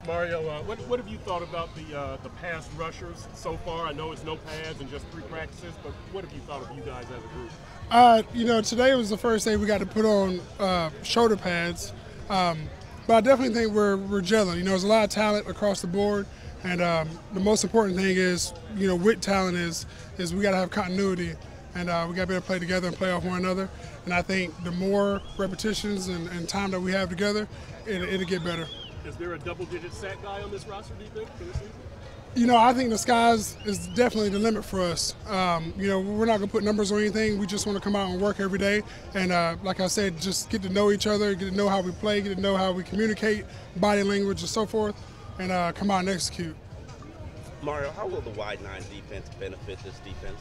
Mario, what have you thought about the pass rushers so far? I know it's no pads and just 3 practices, but what have you thought of you guys as a group? Today was the first day we got to put on shoulder pads, but I definitely think we're gelling. There's a lot of talent across the board, and the most important thing is, with talent is we got to have continuity, and we got to be able to play together and play off one another. And I think the more repetitions and time that we have together, it'll get better. Is there a double-digit sack guy on this roster, do you think, for this season? I think the skies is definitely the limit for us. We're not going to put numbers on anything. We just want to come out and work every day. And like I said, just get to know each other, get to know how we play, get to know how we communicate, body language and so forth, and come out and execute. Mario, how will the wide 9 defense benefit this defense?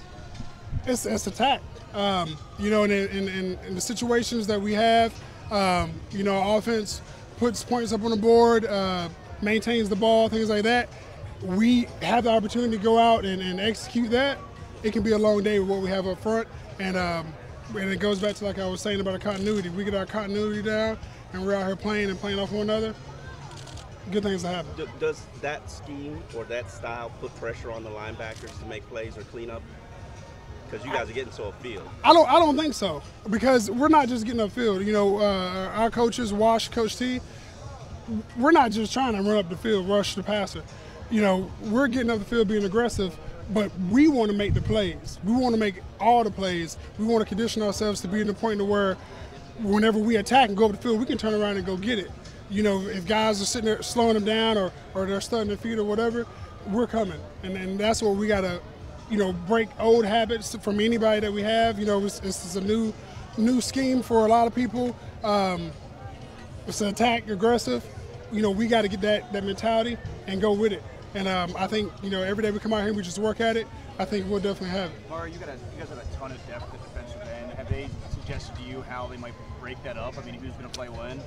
It's attack. In the situations that we have, offense puts points up on the board, maintains the ball, things like that. We have the opportunity to go out and execute that. It can be a long day with what we have up front, and it goes back to, like I was saying, about our continuity. We get our continuity down, and we're out here playing off one another. Good things will happen. Does that scheme or that style put pressure on the linebackers to make plays or clean up? Because you guys are getting so upfield. I don't think so, because we're not just getting upfield. Our coaches, Wash, Coach T, we're not just trying to run up the field, rush the passer. We're getting up the field being aggressive, but we want to make the plays. We want to make all the plays. We want to condition ourselves to be in the point to where whenever we attack and go up the field, we can turn around and go get it. If guys are sitting there slowing them down or they're studying their feet or whatever, we're coming. And that's what we got to, break old habits from anybody that we have. It's a new scheme for a lot of people. It's an attack, aggressive. We got to get that mentality and go with it. And I think, every day we come out here and we just work at it, I think we'll definitely have it. Mario, you guys have a ton of depth at defensive end. Have they suggested to you how they might break that up? I mean, who's going to play when?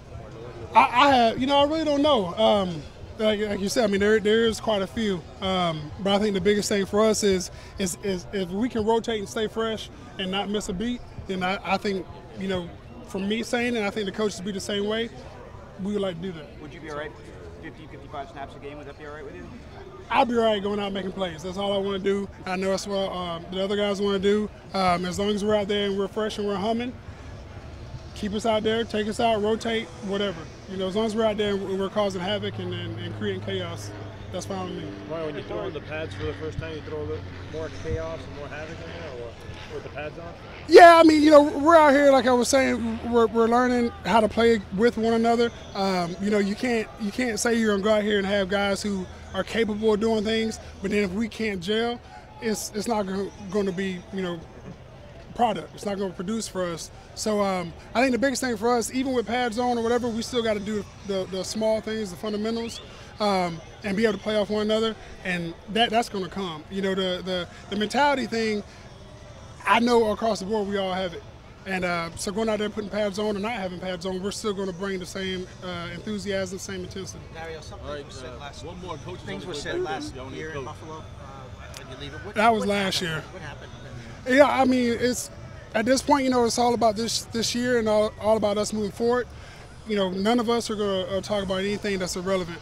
I really don't know. Like you said, there is quite a few. But I think the biggest thing for us is if we can rotate and stay fresh and not miss a beat, then I think, from me saying it, I think the coaches be the same way. We would like to do that. Would you be all right with 50, 55 snaps a game? Would that be all right with you? I'll be all right going out making plays. That's all I want to do. I know that's what the other guys want to do. As long as we're out there and we're fresh and we're humming, keep us out there, take us out, rotate, whatever. As long as we're out there and we're causing havoc and creating chaos, that's fine with me. Why, when you throw in the pads for the first time, you throw a little more chaos and more havoc in there, or with the pads on? Yeah, we're out here, like I was saying, we're learning how to play with one another. You can't say you're gonna go out here and have guys who are capable of doing things, but then if we can't gel, it's not going to be product. It's not going to produce for us. So I think the biggest thing for us, even with pads on or whatever, we still got to do the small things, the fundamentals, and be able to play off one another, and that's going to come. The mentality thing, I know across the board we all have it. And so going out there putting pads on or not having pads on, we're still going to bring the same enthusiasm, same intensity. Mario, something was said last one more coach. Things were said last year in Buffalo when you leave it. That was last year. What happened? Yeah, it's at this point, it's all about this year and all about us moving forward. None of us are going to talk about anything that's irrelevant.